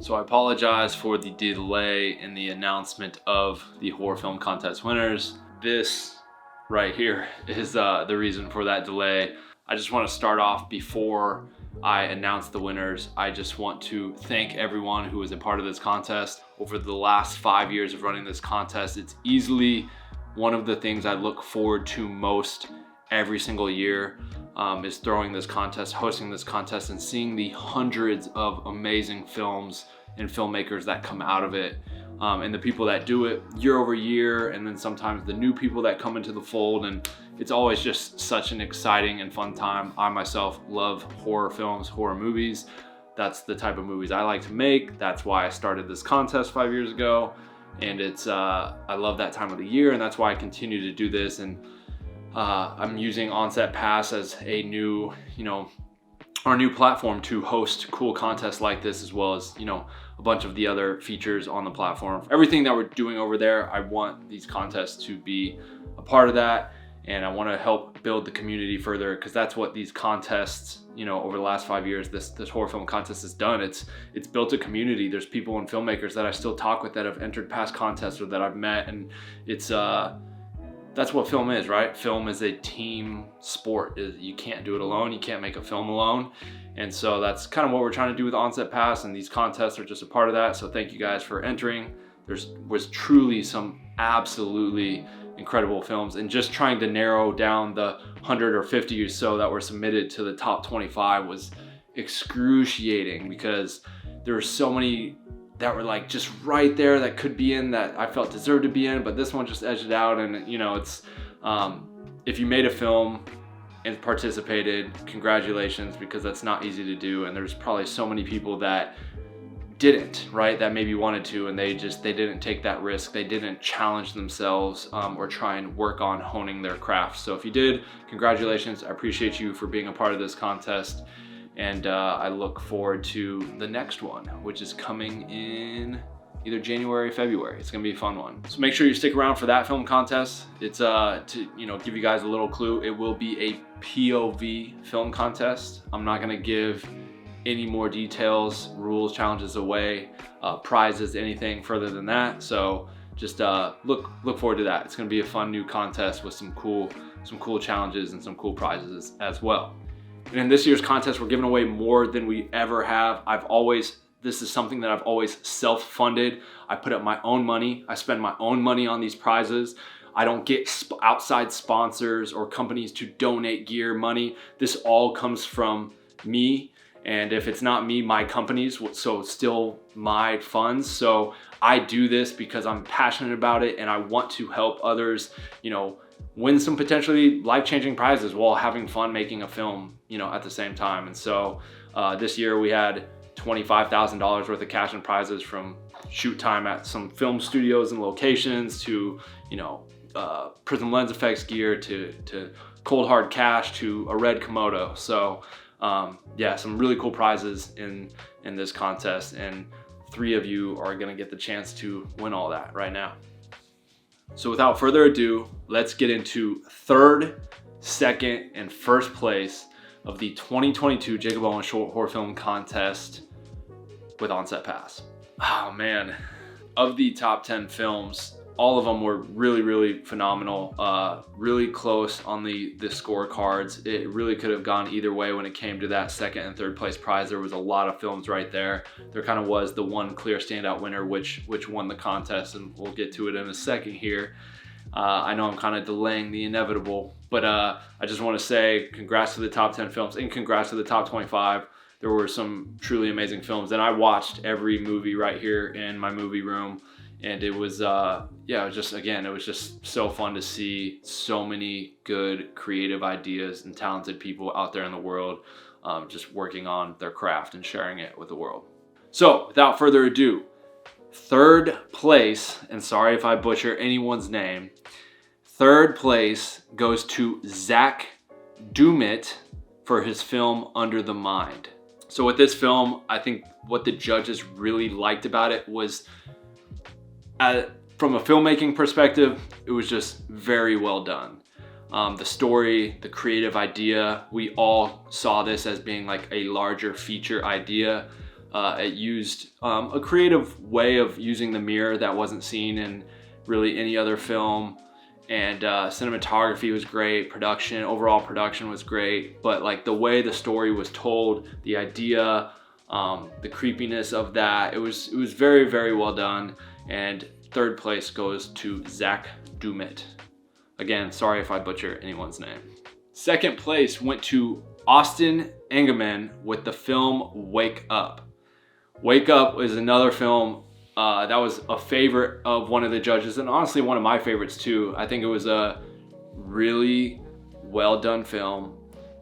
So I apologize for the delay in the announcement of the horror film contest winners. This right here is the reason for that delay. I just want to start off before I announce the winners. I just want to thank everyone who was a part of this contest. Over the last 5 years of running this contest, it's easily one of the things I look forward to most every single year. Is throwing this contest, hosting this contest, and seeing the hundreds of amazing films and filmmakers that come out of it, and the people that do it year over year, and then sometimes the new people that come into the fold. And it's always just such an exciting and fun time. I myself love horror films, horror movies. That's the type of movies I like to make. That's why I started this contest 5 years ago, and it's I love that time of the year, and that's why I continue to do this. And I'm using Onset Pass as a new, our new platform to host cool contests like this, as well as, a bunch of the other features on the platform. Everything that we're doing over there, I want these contests to be a part of that. And I want to help build the community further, because that's what these contests, over the last 5 years, this horror film contest has done. It's built a community. There's people and filmmakers that I still talk with that have entered past contests or that I've met. And it's, that's what film is, right? Film is a team sport. You can't do it alone. You can't make a film alone. And so that's kind of what we're trying to do with Onset Pass, and these contests are just a part of that. So thank you guys for entering. Was truly some absolutely incredible films, and just trying to narrow down the 100 or 50 or so that were submitted to the top 25 was excruciating, because there were so many that were like just right there that could be in, that I felt deserved to be in, but this one just edged it out. And it's if you made a film and participated, congratulations, because that's not easy to do. And there's probably so many people that didn't, right, that maybe wanted to, and they didn't take that risk. They didn't challenge themselves or try and work on honing their craft. So if you did, congratulations. I appreciate you for being a part of this contest. And I look forward to the next one, which is coming in either January or February. It's gonna be a fun one. So make sure you stick around for that film contest. It's to give you guys a little clue. It will be a POV film contest. I'm not gonna give any more details, rules, challenges away, prizes, anything further than that. So just look forward to that. It's gonna be a fun new contest with some cool challenges and some cool prizes as well. And in this year's contest, we're giving away more than we ever have. This is something that I've always self-funded. I put up my own money. I spend my own money on these prizes. I don't get outside sponsors or companies to donate gear, money. This all comes from me. And if it's not me, my companies, so it's still my funds. So I do this because I'm passionate about it, and I want to help others, win some potentially life-changing prizes while having fun making a film, at the same time. And so this year we had $25,000 worth of cash and prizes, from shoot time at some film studios and locations to, Prism Lens Effects gear to cold hard cash to a red Komodo. So some really cool prizes in this contest, and 3 of you are gonna get the chance to win all that right now. So without further ado, let's get into 3rd, 2nd, and 1st place of the 2022 Jakob Owens Short Horror Film Contest with Onset Pass. Oh man, of the top 10 films, all of them were really, really phenomenal, really close on the scorecards. It really could have gone either way when it came to that 2nd and 3rd place prize. There was a lot of films right there. There kind of was the one clear standout winner, which won the contest, and we'll get to it in a second here. I know I'm kind of delaying the inevitable, but I just want to say congrats to the top 10 films, and congrats to the top 25. There were some truly amazing films, and I watched every movie right here in my movie room. And it was, it was just so fun to see so many good creative ideas and talented people out there in the world, just working on their craft and sharing it with the world. So without further ado, 3rd place, and sorry if I butcher anyone's name, 3rd place goes to Zach Dumit for his film Under the Mind. So with this film, I think what the judges really liked about it was, from a filmmaking perspective, it was just very well done. The story, the creative idea, we all saw this as being like a larger feature idea. It used a creative way of using the mirror that wasn't seen in really any other film. And cinematography was great, overall production was great, but like the way the story was told, the idea, the creepiness of that, it was very, very well done. And third place goes to Zach Dumet. Again, sorry if I butcher anyone's name. Second place went to Austin Engemann with the film Wake Up. Wake Up is another film that was a favorite of one of the judges, and honestly one of my favorites too. I think it was a really well done film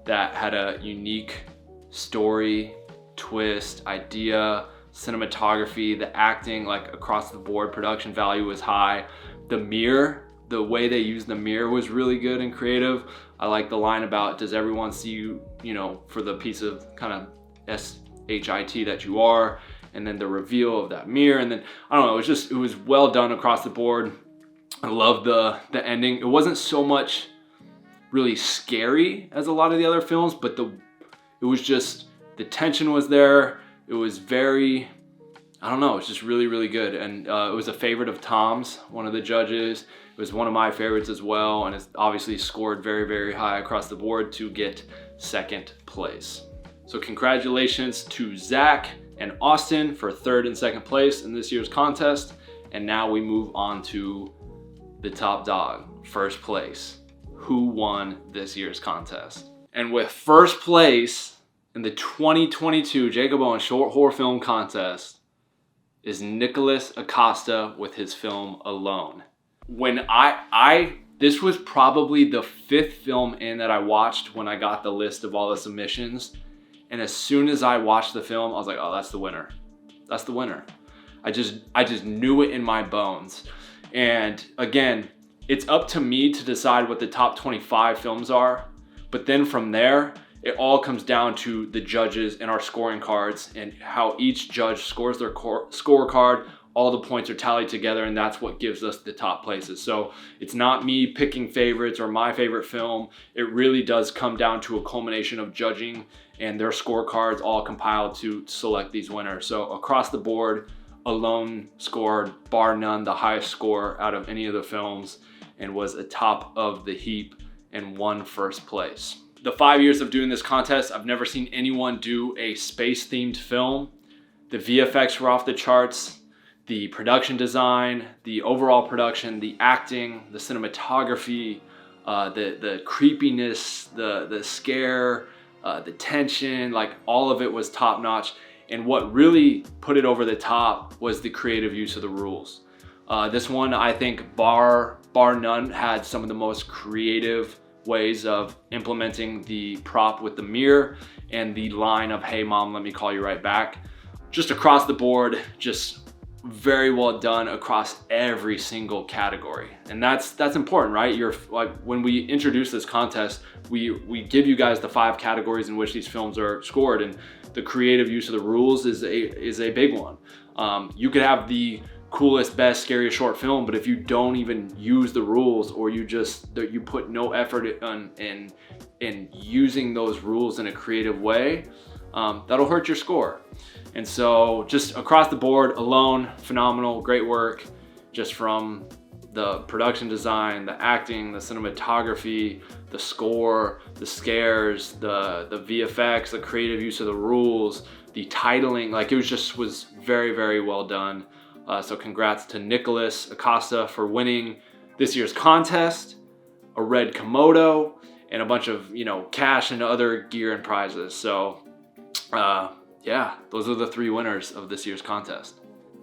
that had a unique story, twist, idea, cinematography, the acting, like across the board, production value was high. The mirror, the way they used the mirror was really good and creative. I like the line about, does everyone see you, for the piece of kind of SHIT that you are? And then the reveal of that mirror, and then I don't know, it was well done across the board. I love the ending. It wasn't so much really scary as a lot of the other films, but it was just, the tension was there. It was very, I don't know, it's just really, really good. And it was a favorite of Tom's, one of the judges. It was one of my favorites as well, and it's obviously scored very, very high across the board to get second place. So congratulations to Zach and Austin for third and second place in this year's contest. And now we move on to the top dog, first place. Who won this year's contest? And with first place in the 2022 Jakob Owens Short Horror Film Contest is Nicholas Acosta with his film Alone. When this was probably the fifth film in that I watched when I got the list of all the submissions. And as soon as I watched the film, I was like, oh, that's the winner. That's the winner. I just knew it in my bones. And again, it's up to me to decide what the top 25 films are. But then from there, it all comes down to the judges and our scoring cards and how each judge scores their scorecard. All the points are tallied together, and that's what gives us the top places. So it's not me picking favorites or my favorite film. It really does come down to a culmination of judging and their scorecards all compiled to select these winners. So across the board, Alone scored, bar none, the highest score out of any of the films and was atop of the heap and won first place. The 5 years of doing this contest, I've never seen anyone do a space-themed film. The VFX were off the charts. The production design, the overall production, the acting, the cinematography, the creepiness, the scare, the tension, like all of it was top notch. And what really put it over the top was the creative use of the rules. This one, I think, bar none, had some of the most creative ways of implementing the prop with the mirror and the line of, hey mom, let me call you right back. Just across the board, just very well done across every single category. And that's important, right? When we introduce this contest, we give you guys the 5 categories in which these films are scored, and the creative use of the rules is a big one. You could have the coolest, best, scariest short film, but if you don't even use the rules, or you put no effort in using those rules in a creative way, that'll hurt your score. And so just across the board, Alone, phenomenal, great work, just from the production design, the acting, the cinematography, the score, the scares, the VFX, the creative use of the rules, the titling, like it was very, very well done. So congrats to Nicholas Acosta for winning this year's contest, a red Komodo, and a bunch of, cash and other gear and prizes. So yeah, those are the 3 winners of this year's contest.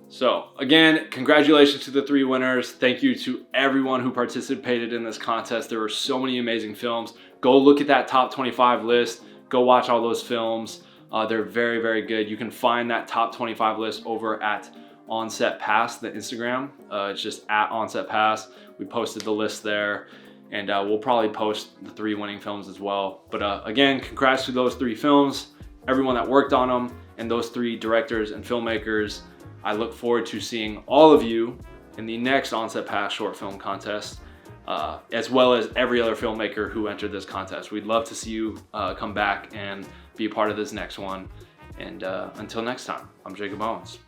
So again, congratulations to the 3 winners. Thank you to everyone who participated in this contest. There were so many amazing films. Go look at that top 25 list. Go watch all those films. They're very, very good. You can find that top 25 list over at Onset Pass, the Instagram. It's just at Onset Pass. We posted the list there, and we'll probably post the 3 winning films as well. But again, congrats to those 3 films, everyone that worked on them, and those 3 directors and filmmakers. I look forward to seeing all of you in the next Onset Pass short film contest, as well as every other filmmaker who entered this contest. We'd love to see you come back and be a part of this next one. And until next time. I'm Jakob Owens.